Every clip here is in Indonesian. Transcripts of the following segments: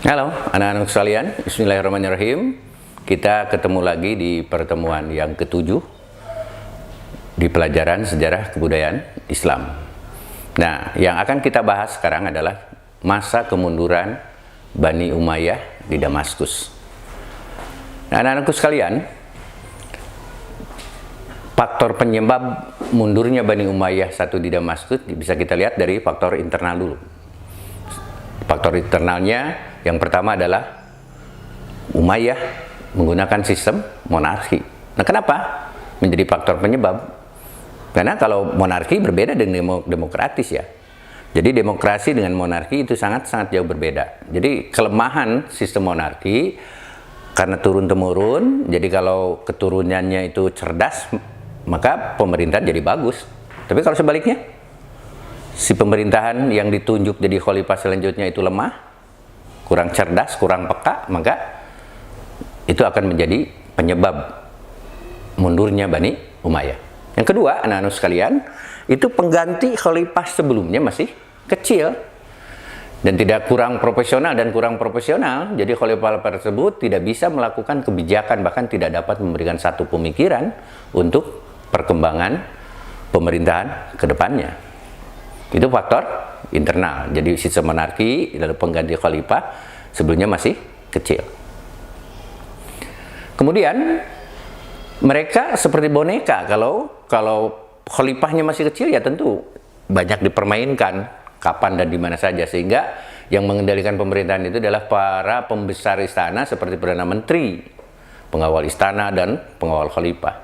Halo anak-anak sekalian, Bismillahirrahmanirrahim. Kita ketemu lagi di pertemuan yang ketujuh di pelajaran sejarah kebudayaan Islam. Nah, yang akan kita bahas sekarang adalah masa kemunduran Bani Umayyah di Damaskus. Nah, anak-anakku sekalian, faktor penyebab mundurnya Bani Umayyah satu di Damaskus bisa kita lihat dari faktor internal dulu. Faktor internalnya yang pertama adalah Umayyah menggunakan sistem monarki. Nah, kenapa menjadi faktor penyebab? Karena kalau monarki berbeda dengan demokratis ya. Jadi demokrasi dengan monarki itu sangat-sangat jauh berbeda. Jadi kelemahan sistem monarki karena turun-temurun, jadi kalau keturunannya itu cerdas, maka pemerintahan jadi bagus. Tapi kalau sebaliknya, si pemerintahan yang ditunjuk jadi khalifah selanjutnya itu lemah, kurang cerdas, kurang peka, maka itu akan menjadi penyebab mundurnya Bani Umayyah. Yang kedua, anak-anak sekalian, itu pengganti khalifah sebelumnya masih kecil dan tidak kurang profesional jadi khalifah tersebut tidak bisa melakukan kebijakan, bahkan tidak dapat memberikan satu pemikiran untuk perkembangan pemerintahan ke depannya. Itu faktor internal. Jadi sistem monarki lalu pengganti khalifah sebelumnya masih kecil. Kemudian mereka seperti boneka, kalau khalifahnya masih kecil ya tentu banyak dipermainkan kapan dan di mana saja, sehingga yang mengendalikan pemerintahan itu adalah para pembesar istana seperti Perdana Menteri, pengawal istana dan pengawal khalifah.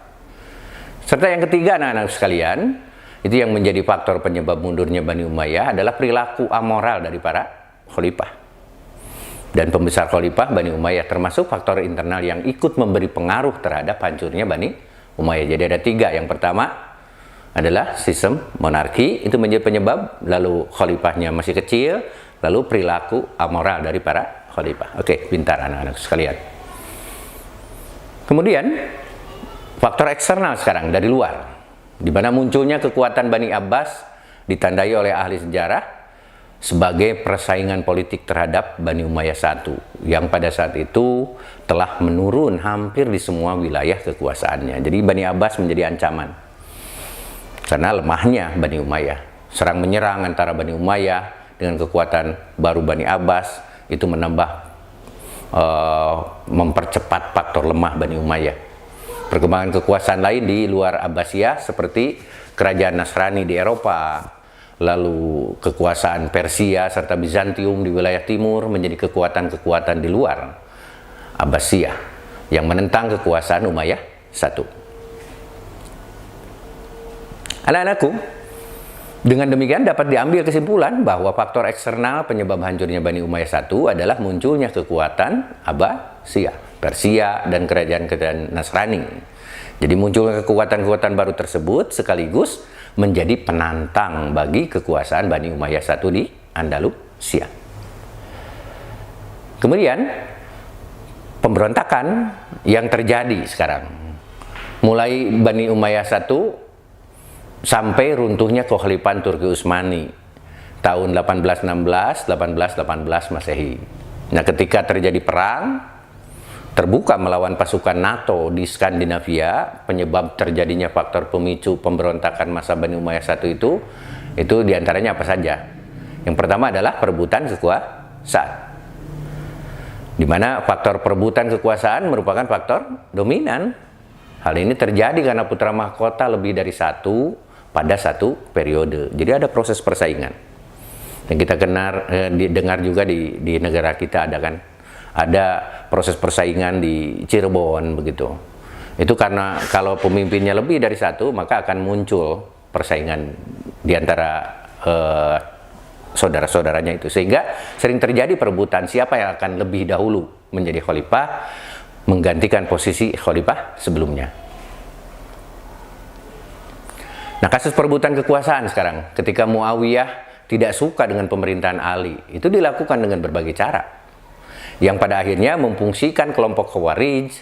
Serta yang ketiga, anak-anak sekalian, itu yang menjadi faktor penyebab mundurnya Bani Umayyah adalah perilaku amoral dari para khalifah dan pembesar khalifah Bani Umayyah, termasuk faktor internal yang ikut memberi pengaruh terhadap hancurnya Bani Umayyah. Jadi ada tiga. Yang pertama adalah sistem monarki, itu menjadi penyebab, lalu khalifahnya masih kecil, lalu perilaku amoral dari para khalifah. Oke, pintar anak-anak sekalian. Kemudian faktor eksternal sekarang dari luar, di mana munculnya kekuatan Bani Abbas ditandai oleh ahli sejarah sebagai persaingan politik terhadap Bani Umayyah I, yang pada saat itu telah menurun hampir di semua wilayah kekuasaannya. Jadi Bani Abbas menjadi ancaman karena lemahnya Bani Umayyah. Serang menyerang antara Bani Umayyah dengan kekuatan baru Bani Abbas itu menambah mempercepat faktor lemah Bani Umayyah. Perkembangan kekuasaan lain di luar Abbasiyah seperti kerajaan Nasrani di Eropa, lalu kekuasaan Persia serta Bizantium di wilayah timur menjadi kekuatan-kekuatan di luar Abbasiyah yang menentang kekuasaan Umayyah I. Anak-anakku, dengan demikian dapat diambil kesimpulan bahwa faktor eksternal penyebab hancurnya Bani Umayyah I adalah munculnya kekuatan Abbasiyah, Persia, dan kerajaan-kerajaan Nasrani. Jadi munculnya kekuatan-kekuatan baru tersebut sekaligus menjadi penantang bagi kekuasaan Bani Umayyah I di Andalusia. Kemudian pemberontakan yang terjadi sekarang, mulai Bani Umayyah I sampai runtuhnya kekhalifahan Turki Utsmani tahun 1816-1818 Masehi. Nah, ketika terjadi perang terbuka melawan pasukan NATO di Skandinavia, penyebab terjadinya faktor pemicu pemberontakan masa Bani Umayyah I itu diantaranya apa saja? Yang pertama adalah perebutan kekuasaan, di mana faktor perebutan kekuasaan merupakan faktor dominan. Hal ini terjadi karena putra mahkota lebih dari satu pada satu periode. Jadi ada proses persaingan. Dan kita dengar juga di negara kita ada proses persaingan di Cirebon begitu. Itu karena kalau pemimpinnya lebih dari satu, maka akan muncul persaingan di antara saudara-saudaranya itu, sehingga sering terjadi perebutan siapa yang akan lebih dahulu menjadi khalifah, menggantikan posisi khalifah sebelumnya. Nah, kasus perebutan kekuasaan sekarang, ketika Muawiyah tidak suka dengan pemerintahan Ali, itu dilakukan dengan berbagai cara, yang pada akhirnya memfungsikan kelompok Khawarij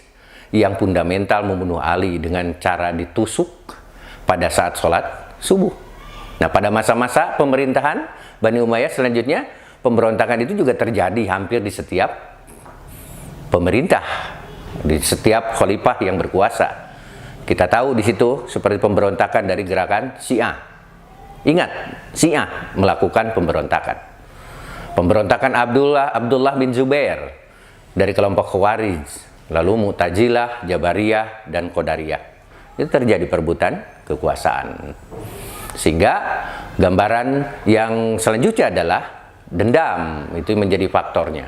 yang fundamental membunuh Ali dengan cara ditusuk pada saat sholat subuh. Nah, pada masa-masa pemerintahan Bani Umayyah selanjutnya pemberontakan itu juga terjadi hampir di setiap pemerintah, di setiap khalifah yang berkuasa. Kita tahu di situ seperti pemberontakan dari gerakan Syiah. Ingat, Syiah melakukan pemberontakan. Pemberontakan Abdullah bin Zubair dari kelompok Khawarij, lalu Mu'tazilah, Jabariyah, dan Qadariyah. Itu terjadi perebutan kekuasaan. Sehingga gambaran yang selanjutnya adalah dendam, itu menjadi faktornya.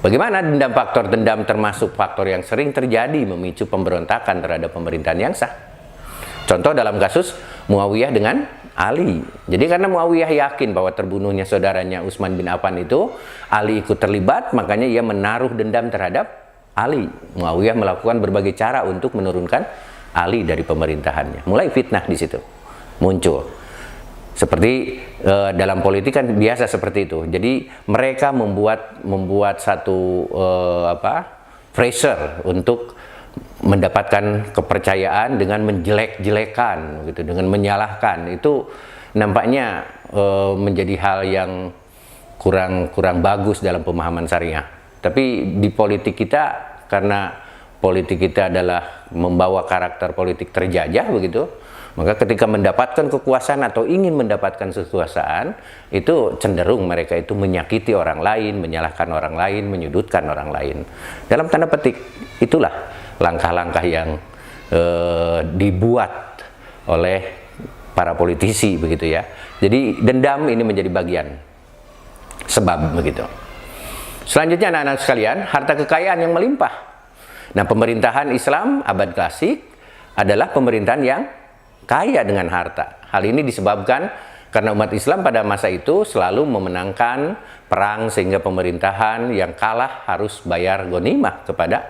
Bagaimana dendam? Faktor dendam termasuk faktor yang sering terjadi memicu pemberontakan terhadap pemerintahan yang sah. Contoh dalam kasus Muawiyah dengan Ali. Jadi karena Muawiyah yakin bahwa terbunuhnya saudaranya Utsman bin Affan itu Ali ikut terlibat, makanya ia menaruh dendam terhadap Ali. Muawiyah melakukan berbagai cara untuk menurunkan Ali dari pemerintahannya. Mulai fitnah di situ muncul. Seperti dalam politik kan biasa seperti itu. Jadi mereka membuat satu pressure untuk mendapatkan kepercayaan dengan menjelek-jelekan, gitu, dengan menyalahkan. Itu nampaknya menjadi hal yang kurang bagus dalam pemahaman syariah. Tapi di politik kita, karena politik kita adalah membawa karakter politik terjajah begitu, maka ketika mendapatkan kekuasaan atau ingin mendapatkan kekuasaan, itu cenderung mereka itu menyakiti orang lain, menyalahkan orang lain, menyudutkan orang lain. Dalam tanda petik, itulah langkah-langkah yang dibuat oleh para politisi begitu ya. Jadi dendam ini menjadi bagian sebab begitu. Selanjutnya anak-anak sekalian, harta kekayaan yang melimpah. Nah, pemerintahan Islam abad klasik adalah pemerintahan yang kaya dengan harta. Hal ini disebabkan karena umat Islam pada masa itu selalu memenangkan perang sehingga pemerintahan yang kalah harus bayar ghanimah kepada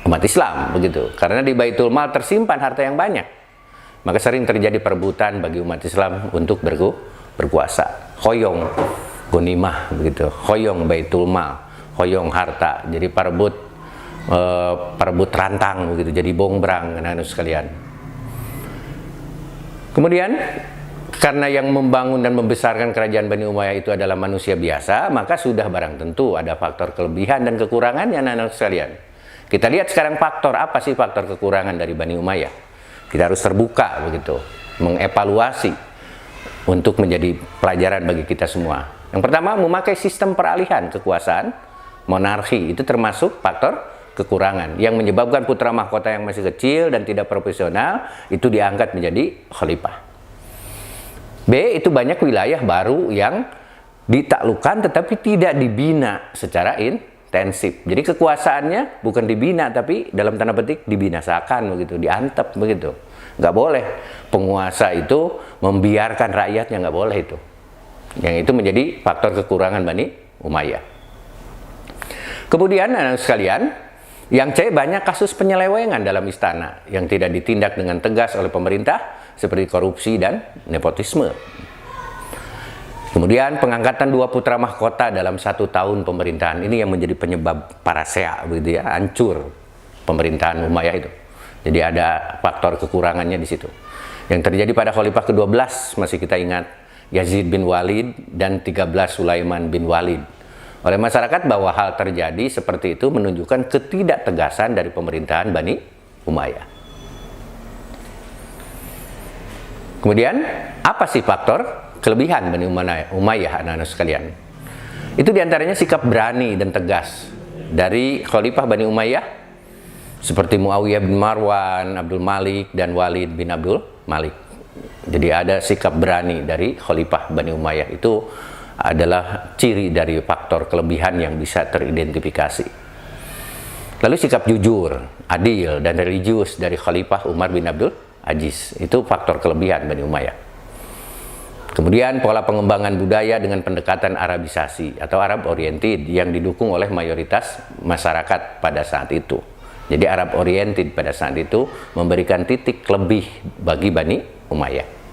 umat Islam begitu. Karena di Baitul Mal tersimpan harta yang banyak. Maka sering terjadi perebutan bagi umat Islam untuk berkuasa. Khoyong ghanimah begitu. Khoyong Baitul Mal, khoyong harta. Jadi perebut rantang begitu. Jadi bongbrang anak-anak sekalian. Kemudian, karena yang membangun dan membesarkan kerajaan Bani Umayyah itu adalah manusia biasa, maka sudah barang tentu ada faktor kelebihan dan kekurangannya anak-anak sekalian. Kita lihat sekarang faktor apa sih faktor kekurangan dari Bani Umayyah. Kita harus terbuka begitu, mengevaluasi untuk menjadi pelajaran bagi kita semua. Yang pertama, memakai sistem peralihan kekuasaan, monarki, itu termasuk faktor kekurangan yang menyebabkan putra mahkota yang masih kecil dan tidak profesional itu diangkat menjadi khalifah. B, itu banyak wilayah baru yang ditaklukkan tetapi tidak dibina secara intensif. Jadi kekuasaannya bukan dibina tapi dalam tanda petik dibinasakan begitu, diantep begitu. Nggak boleh penguasa itu membiarkan rakyatnya, nggak boleh itu. Yang itu menjadi faktor kekurangan Bani Umayyah. Kemudian anak sekalian, yang C, banyak kasus penyelewengan dalam istana yang tidak ditindak dengan tegas oleh pemerintah seperti korupsi dan nepotisme. Kemudian pengangkatan 2 putra mahkota dalam 1 tahun pemerintahan ini yang menjadi penyebab parasea begitu ya, hancur pemerintahan Umayyah itu. Jadi ada faktor kekurangannya di situ. Yang terjadi pada khalifah ke-12 masih kita ingat, Yazid bin Walid dan 13 Sulaiman bin Walid. Oleh masyarakat bahwa hal terjadi seperti itu menunjukkan ketidaktegasan dari pemerintahan Bani Umayyah. Kemudian, apa sih faktor kelebihan Bani Umayyah anak-anak sekalian? Itu diantaranya sikap berani dan tegas dari khalifah Bani Umayyah seperti Muawiyah bin Marwan, Abdul Malik, dan Walid bin Abdul Malik. Jadi ada sikap berani dari khalifah Bani Umayyah, itu adalah ciri dari faktor kelebihan yang bisa teridentifikasi. Lalu sikap jujur, adil, dan religius dari Khalifah Umar bin Abdul Aziz, itu faktor kelebihan Bani Umayyah. Kemudian pola pengembangan budaya dengan pendekatan Arabisasi atau Arab oriented yang didukung oleh mayoritas masyarakat pada saat itu. Jadi Arab oriented pada saat itu memberikan titik lebih bagi Bani Umayyah.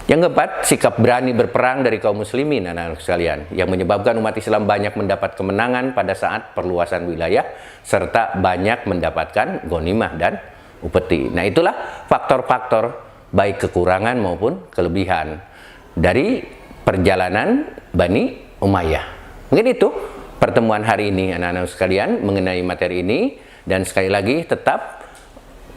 Yang keempat, sikap berani berperang dari kaum muslimin anak-anak sekalian yang menyebabkan umat Islam banyak mendapat kemenangan pada saat perluasan wilayah serta banyak mendapatkan ghanimah dan upeti. Nah, itulah faktor-faktor baik kekurangan maupun kelebihan dari perjalanan Bani Umayyah. Mungkin itu pertemuan hari ini anak-anak sekalian mengenai materi ini, dan sekali lagi tetap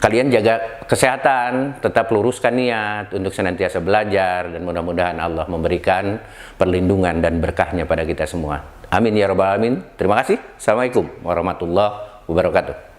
kalian jaga kesehatan, tetap luruskan niat untuk senantiasa belajar, dan mudah-mudahan Allah memberikan perlindungan dan berkahnya pada kita semua. Amin ya rabbal alamin. Terima kasih. Assalamualaikum warahmatullahi wabarakatuh.